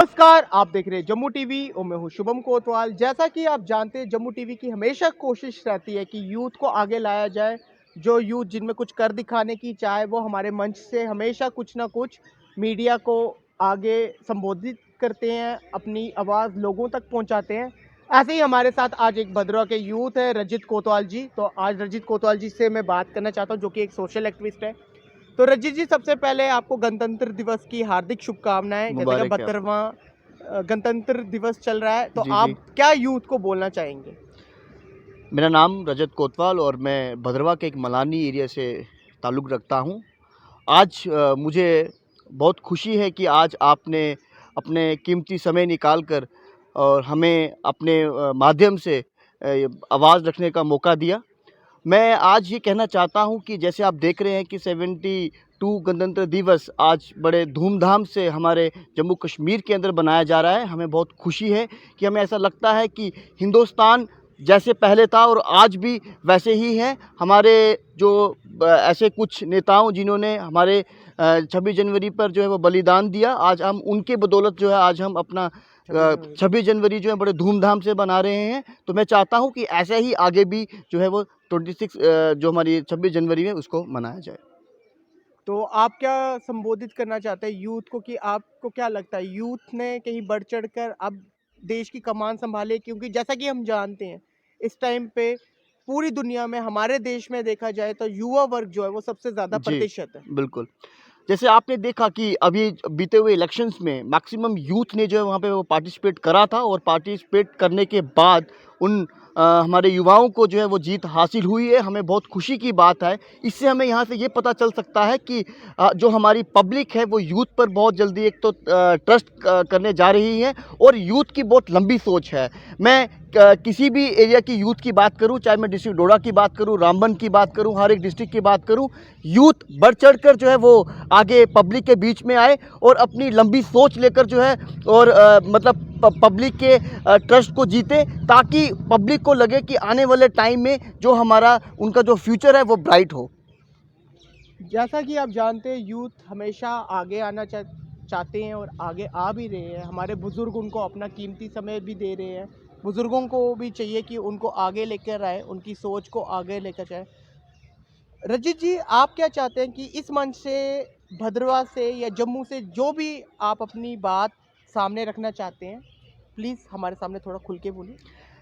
नमस्कार, आप देख रहे हैं जम्मू टीवी और मैं हूं शुभम कोतवाल। जैसा कि आप जानते हैं, जम्मू टीवी की हमेशा कोशिश रहती है कि यूथ को आगे लाया जाए। जो यूथ जिनमें कुछ कर दिखाने की चाहे, वो हमारे मंच से हमेशा कुछ ना कुछ मीडिया को आगे संबोधित करते हैं, अपनी आवाज़ लोगों तक पहुंचाते हैं। ऐसे ही हमारे साथ आज एक भद्रवा के यूथ है, रजित कोतवाल जी। तो आज रजित कोतवाल जी से मैं बात करना चाहता हूँ, जो कि एक सोशल एक्टिविस्ट है। तो रजित जी, सबसे पहले आपको गणतंत्र दिवस की हार्दिक शुभकामनाएं। जैसे कि मुबारक है आपको। 72वां गणतंत्र दिवस चल रहा है, तो जी, जी। आप क्या यूथ को बोलना चाहेंगे? मेरा नाम रजत कोतवाल और मैं भदरवा के एक मलानी एरिया से ताल्लुक़ रखता हूँ। आज मुझे बहुत खुशी है कि आज आपने अपने कीमती समय निकाल कर और हमें अपने माध्यम से आवाज़ रखने का मौका दिया। मैं आज ये कहना चाहता हूँ कि जैसे आप देख रहे हैं कि 72 गणतंत्र दिवस आज बड़े धूमधाम से हमारे जम्मू कश्मीर के अंदर बनाया जा रहा है। हमें बहुत खुशी है कि हमें ऐसा लगता है कि हिंदुस्तान जैसे पहले था और आज भी वैसे ही है। हमारे जो ऐसे कुछ नेताओं जिन्होंने हमारे 26 जनवरी पर जो है वो बलिदान दिया, आज हम उनके बदौलत जो है आज हम अपना 26 जनवरी जो है बड़े धूमधाम से मना रहे हैं। तो मैं चाहता हूँ कि ऐसे ही आगे भी जो है वो 26 जो हमारी 26 जनवरी है उसको मनाया जाए। तो आप क्या संबोधित करना चाहते हैं यूथ को, कि आपको क्या लगता है यूथ ने कहीं बढ़ चढ़कर अब देश की कमान संभाले? क्योंकि जैसा कि हम जानते हैं, इस टाइम पे पूरी दुनिया में, हमारे देश में देखा जाए तो युवा वर्ग जो है वो सबसे ज़्यादा जी, प्रतिशत है। बिल्कुल। जैसे आपने देखा कि अभी बीते हुए इलेक्शंस में मैक्सिमम यूथ ने जो है वहाँ पे वो पार्टिसिपेट करा था और पार्टिसिपेट करने के बाद उन हमारे युवाओं को जो है वो जीत हासिल हुई है। हमें बहुत खुशी की बात है। इससे हमें यहाँ से ये पता चल सकता है कि जो हमारी पब्लिक है वो यूथ पर बहुत जल्दी एक तो ट्रस्ट करने जा रही है और यूथ की बहुत लंबी सोच है। मैं किसी भी एरिया की यूथ की बात करूं, चाहे मैं डिस्ट्रिक्ट डोडा की बात करूं, रामबन की बात करूं, हर एक डिस्ट्रिक्ट की बात करूं, यूथ बढ़ चढ़कर जो है वो आगे पब्लिक के बीच में आए और अपनी लंबी सोच लेकर जो है और मतलब पब्लिक के ट्रस्ट को जीते, ताकि पब्लिक को लगे कि आने वाले टाइम में जो हमारा उनका जो फ्यूचर है वो ब्राइट हो। जैसा कि आप जानते हैं, यूथ हमेशा आगे आना चाहते हैं और आगे आ भी रहे हैं। हमारे बुज़ुर्ग उनको अपना कीमती समय भी दे रहे हैं। बुज़ुर्गों को भी चाहिए कि उनको आगे लेकर आए, उनकी सोच को आगे लेकर जाए। रजित जी, आप क्या चाहते हैं कि इस मंच से, भद्रवा से या जम्मू से, जो भी आप अपनी बात सामने रखना चाहते हैं, प्लीज़ हमारे सामने थोड़ा खुल के बोलिए।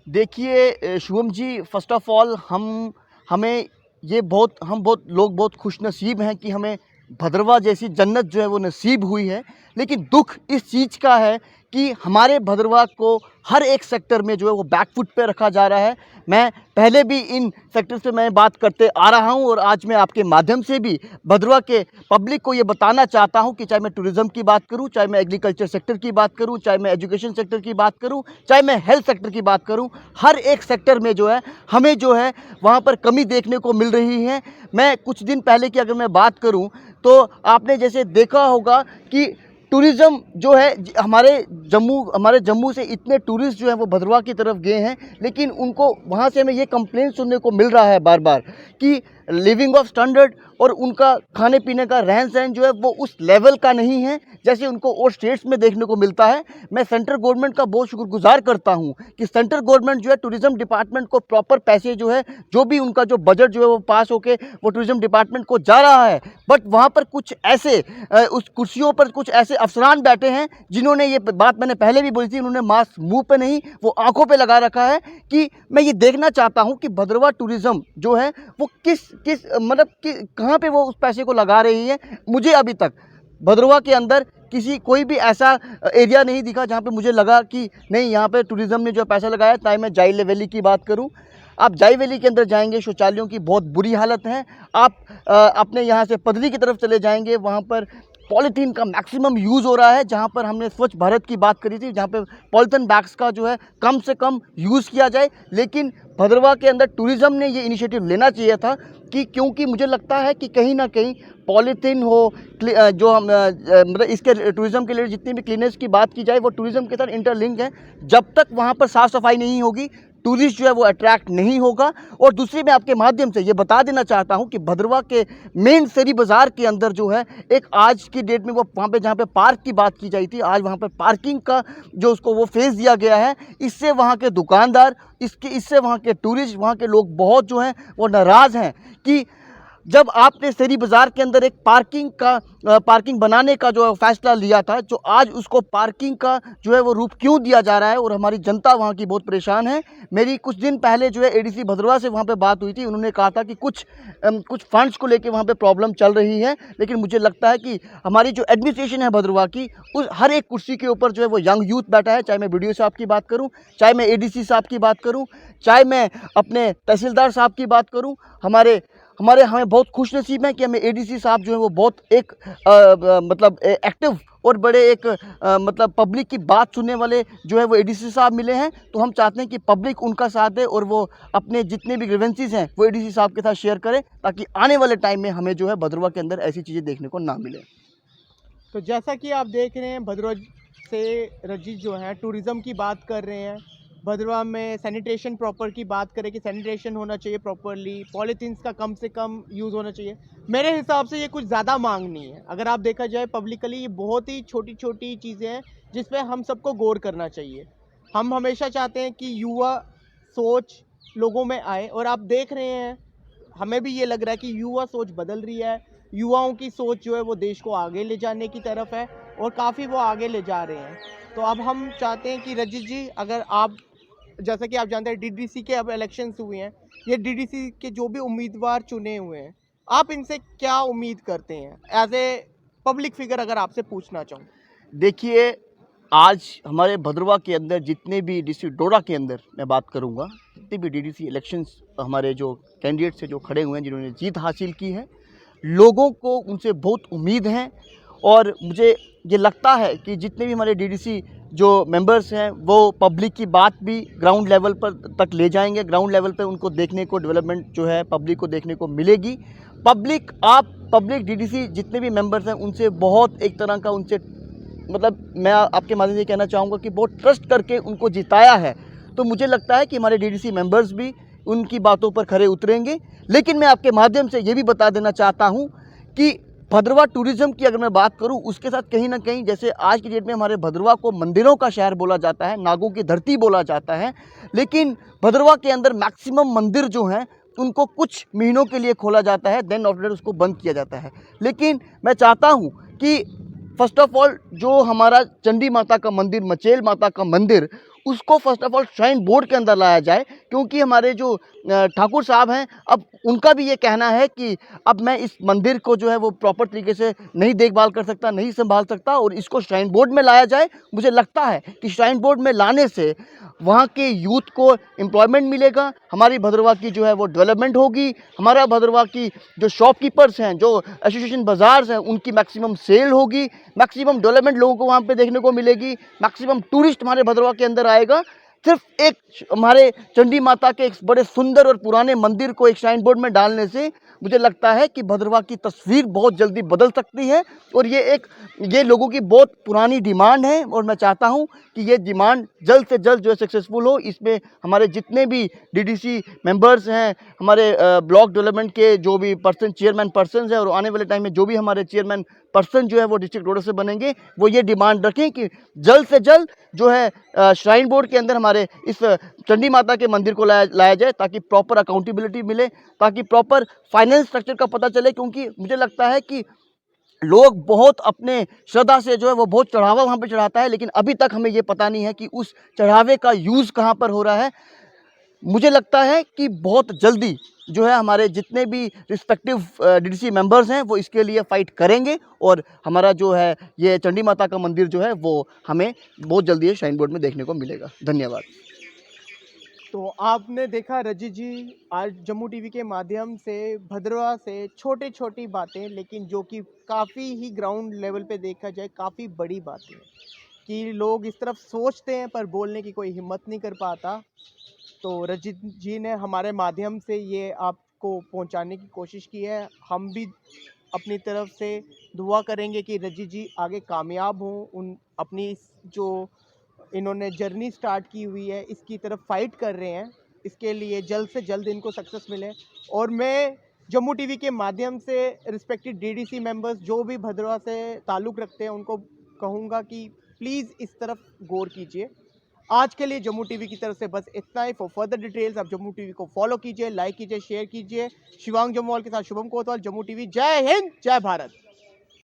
देखिए Shubham ji, first of all हमें हम बहुत लोग बहुत खुशनसीब हैं कि हमें भदरवा जैसी जन्नत जो है वो नसीब हुई है। लेकिन दुःख इस चीज़ का है कि हमारे भदरवा को हर एक सेक्टर में जो है वो बैक फुट पे रखा जा रहा है। मैं पहले भी इन सेक्टर से मैं बात करते आ रहा हूँ और आज मैं आपके माध्यम से भी भदरवा के पब्लिक को ये बताना चाहता हूँ कि चाहे मैं टूरिज़्म की बात करूँ, चाहे मैं एग्रीकल्चर सेक्टर की बात करूँ, चाहे मैं एजुकेशन सेक्टर की बात करूँ, चाहे मैं हेल्थ सेक्टर की बात करूँ, हर एक सेक्टर में जो है हमें जो है वहाँ पर कमी देखने को मिल रही है। मैं कुछ दिन पहले की अगर मैं बात करूँ, तो आपने जैसे देखा होगा कि टूरिज़्म जो है हमारे जम्मू से इतने टूरिस्ट जो हैं वो भदरवा की तरफ गए हैं, लेकिन उनको वहाँ से हमें ये कंप्लेंट सुनने को मिल रहा है बार बार कि लिविंग ऑफ स्टैंडर्ड और उनका खाने पीने का रहन सहन जो है वो उस लेवल का नहीं है जैसे उनको और स्टेट्स में देखने को मिलता है। मैं सेंट्रल गवर्नमेंट का बहुत शुक्रगुजार करता हूँ कि सेंट्रल गवर्नमेंट जो है टूरिज़्म डिपार्टमेंट को प्रॉपर पैसे जो है, जो भी उनका जो बजट जो है वो पास होके वो टूरिज़्म डिपार्टमेंट को जा रहा है। बट वहाँ पर कुछ ऐसे उस कुर्सियों पर कुछ ऐसे अफसरान बैठे हैं जिन्होंने, ये बात मैंने पहले भी बोली थी, उन्होंने मास्क मुंह पे नहीं वो आंखों पे लगा रखा है। कि मैं ये देखना चाहता हूँ कि भदरवा टूरिज़्म जो है वो किस किस मतलब कि कहाँ पे वो उस पैसे को लगा रही है। मुझे अभी तक भदरवा के अंदर कोई भी ऐसा एरिया नहीं दिखा जहाँ पे मुझे लगा कि नहीं, यहाँ पे टूरिज़्म ने जो पैसा लगाया। चाहे मैं जाइल वैली की बात करूँ, आप जाई वैली के अंदर जाएंगे, शौचालयों की बहुत बुरी हालत है। आप अपने यहाँ से पदरी की तरफ चले जाएंगे, वहाँ पर पॉलीथीन का मैक्सिमम यूज़ हो रहा है। जहाँ पर हमने स्वच्छ भारत की बात करी थी, जहाँ पे पॉलीथीन बैग्स का जो है कम से कम यूज़ किया जाए, लेकिन भदरवा के अंदर टूरिज़्म ने ये इनिशिएटिव लेना चाहिए था। कि क्योंकि मुझे लगता है कि कहीं ना कहीं पॉलीथीन हो, जो हम मतलब इसके टूरिज़्म के लिए जितनी भी क्लीनेस की बात की जाए वो टूरिज़्म के साथ इंटरलिंक है। जब तक वहाँ पर साफ़ सफाई नहीं होगी टूरिस्ट जो है वो अट्रैक्ट नहीं होगा। और दूसरी मैं आपके माध्यम से ये बता देना चाहता हूँ कि भद्रवाह के मेन शहरी बाज़ार के अंदर जो है एक आज की डेट में वो वहाँ पे जहाँ पे पार्क की बात की जाती थी, आज वहाँ पर पार्किंग का जो उसको वो फेज़ दिया गया है। इससे वहाँ के दुकानदार, इससे वहाँ के टूरिस्ट, वहाँ के लोग बहुत जो हैं वो नाराज़ हैं कि जब आपने शहरी बाज़ार के अंदर एक पार्किंग बनाने का जो फैसला लिया था, जो आज उसको पार्किंग का जो है वो रूप क्यों दिया जा रहा है, और हमारी जनता वहाँ की बहुत परेशान है। मेरी कुछ दिन पहले जो है एडीसी भद्रवाह से वहाँ पे बात हुई थी। उन्होंने कहा था कि कुछ फंड्स को लेके वहाँ पे प्रॉब्लम चल रही है, लेकिन मुझे लगता है कि हमारी जो एडमिनिस्ट्रेशन है भद्रवाह की, उस हर एक कुर्सी के ऊपर जो है वो यंग यूथ बैठा है। चाहे मैं बीडीओ साहब की बात करूँ, चाहे मैं एडीसी साहब की बात करूँ, चाहे मैं अपने तहसीलदार साहब की बात करूँ, हमें बहुत खुश नसीब है कि हमें एडीसी साहब जो है वो बहुत एक मतलब एक्टिव और बड़े एक मतलब पब्लिक की बात सुनने वाले जो है वो एडीसी साहब मिले हैं। तो हम चाहते हैं कि पब्लिक उनका साथ दे और वो अपने जितने भी ग्रीवेंसीज हैं वो एडीसी साहब के साथ शेयर करें, ताकि आने वाले टाइम में हमें जो है भद्रवाह के अंदर ऐसी चीज़ें देखने को ना मिले। तो जैसा कि आप देख रहे हैं, भद्रवाह से रजीत जो है टूरिज़्म की बात कर रहे हैं। भद्रवाह में सैनिटेशन प्रॉपर की बात करें कि सैनिटेशन होना चाहिए प्रॉपरली, पॉलीथीन्स का कम से कम यूज़ होना चाहिए। मेरे हिसाब से ये कुछ ज़्यादा मांग नहीं है। अगर आप देखा जाए पब्लिकली, ये बहुत ही छोटी छोटी चीज़ें हैं जिस पे हम सबको गौर करना चाहिए। हम हमेशा चाहते हैं कि युवा सोच लोगों में आए, और आप देख रहे हैं, हमें भी ये लग रहा है कि युवा सोच बदल रही है। युवाओं की सोच जो है वो देश को आगे ले जाने की तरफ है, और काफ़ी वो आगे ले जा रहे हैं। तो अब हम चाहते हैं कि रजित जी, अगर आप, जैसा कि आप जानते हैं डीडीसी के अब इलेक्शंस हुए हैं, ये डीडीसी के जो भी उम्मीदवार चुने हुए हैं, आप इनसे क्या उम्मीद करते हैं एज ए पब्लिक फिगर, अगर आपसे पूछना चाहूँ? देखिए, आज हमारे भद्रवाह के अंदर जितने भी डिस्ट्रिक्ट डोडा के अंदर मैं बात करूंगा, जितने भी डीडीसी इलेक्शंस हमारे जो कैंडिडेट्स हैं जो खड़े हुए हैं, जिन्होंने जीत हासिल की है, लोगों को उनसे बहुत उम्मीद है। और मुझे ये लगता है कि जितने भी हमारे डीडीसी जो मेंबर्स हैं वो पब्लिक की बात भी ग्राउंड लेवल पर तक ले जाएंगे। ग्राउंड लेवल पे उनको देखने को, डेवलपमेंट जो है पब्लिक को देखने को मिलेगी। पब्लिक डीडीसी जितने भी मेंबर्स हैं उनसे बहुत एक तरह का, उनसे मतलब मैं आपके माध्यम से कहना चाहूँगा कि बहुत ट्रस्ट करके उनको जिताया है। तो मुझे लगता है कि हमारे डीडीसी मेंबर्स भी उनकी बातों पर खरे उतरेंगे। लेकिन मैं आपके माध्यम से ये भी बता देना चाहता हूँ कि भद्रवाह टूरिज़्म की अगर मैं बात करूँ, उसके साथ कहीं ना कहीं, जैसे आज की डेट में हमारे भद्रवाह को मंदिरों का शहर बोला जाता है, नागों की धरती बोला जाता है, लेकिन भद्रवाह के अंदर मैक्सिमम मंदिर जो हैं उनको कुछ महीनों के लिए खोला जाता है, देन आफ्टर उसको बंद किया जाता है। लेकिन मैं चाहता हूँ कि फर्स्ट ऑफ ऑल जो हमारा चंडी माता का मंदिर, मचेल माता का मंदिर, उसको first of all shrine board के अंदर लाया जाए, क्योंकि हमारे जो ठाकुर साहब हैं, अब उनका भी ये कहना है कि अब मैं इस मंदिर को जो है वो प्रॉपर तरीके से नहीं देखभाल कर सकता, नहीं संभाल सकता, और इसको श्राइन बोर्ड में लाया जाए। मुझे लगता है कि श्राइन बोर्ड में लाने से वहाँ के यूथ को एम्प्लॉयमेंट मिलेगा, हमारी भद्रवाह की जो है वो डेवलपमेंट होगी, हमारा भद्रवाह की जो शॉपकीपर्स हैं, जो एसोसिएशन बाज़ार्स हैं, उनकी मैक्सिमम सेल होगी, मैक्सिमम डेवलपमेंट लोगों को वहाँ पे देखने को मिलेगी, मैक्सिमम टूरिस्ट हमारे भद्रवाह के अंदर आएगा। सिर्फ एक हमारे चंडी माता के एक बड़े सुंदर और पुराने मंदिर को एक श्राइन बोर्ड में डालने से मुझे लगता है कि भद्रवाह की तस्वीर बहुत जल्दी बदल सकती है। और ये लोगों की बहुत पुरानी डिमांड है, और मैं चाहता हूं कि ये डिमांड जल्द से जल्द जो है सक्सेसफुल हो। इसमें हमारे जितने भी डीडीसी मेंबर्स हैं, हमारे ब्लॉक डेवलपमेंट के जो भी चेयरमैन पर्सन हैं, और आने वाले टाइम में जो भी हमारे चेयरमैन पर्सन जो है वो डिस्ट्रिक्ट डोडा से बनेंगे, वो ये डिमांड रखें कि जल्द से जल्द जो है श्राइन बोर्ड के अंदर हमारे इस चंडी माता के मंदिर को लाया जाए, ताकि प्रॉपर अकाउंटेबिलिटी मिले, ताकि प्रॉपर फाइनेंस स्ट्रक्चर का पता चले। क्योंकि मुझे लगता है कि लोग बहुत अपने श्रद्धा से जो है वो बहुत चढ़ावा वहाँ पे चढ़ाता है, लेकिन अभी तक हमें ये पता नहीं है कि उस चढ़ावे का यूज़ कहाँ पर हो रहा है। मुझे लगता है कि बहुत जल्दी जो है हमारे जितने भी रिस्पेक्टिव डीडीसी मेंबर्स हैं वो इसके लिए फ़ाइट करेंगे, और हमारा जो है ये चंडी माता का मंदिर जो है वो हमें बहुत जल्दी श्राइन बोर्ड में देखने को मिलेगा। धन्यवाद। तो आपने देखा रजित जी, आज जम्मू टीवी के माध्यम से भद्रवाह से छोटी छोटी बातें, लेकिन जो कि काफ़ी ही ग्राउंड लेवल पे देखा जाए काफ़ी बड़ी बातें हैं, कि लोग इस तरफ सोचते हैं पर बोलने की कोई हिम्मत नहीं कर पाता। तो रजित जी ने हमारे माध्यम से ये आपको पहुंचाने की कोशिश की है। हम भी अपनी तरफ से दुआ करेंगे कि रजित जी आगे कामयाब हों, उन अपनी जो इन्होंने जर्नी स्टार्ट की हुई है, इसकी तरफ फाइट कर रहे हैं। इसके लिए जल्द से जल्द इनको सक्सेस मिले। और मैं जम्मू टीवी के माध्यम से रिस्पेक्टेड डीडीसी मेंबर्स जो भी भद्रवा से ताल्लुक़ रखते हैं उनको कहूँगा कि प्लीज़ इस तरफ गौर कीजिए। आज के लिए जम्मू टीवी की तरफ से बस इतना ही। फॉर फर्दर डिटेल्स आप जम्मू टीवी को फॉलो कीजिए, लाइक कीजिए, शेयर कीजिए। शिवांग जम्वाल के साथ शुभम कोतवाल, जम्मू टीवी। जय हिंद, जय भारत।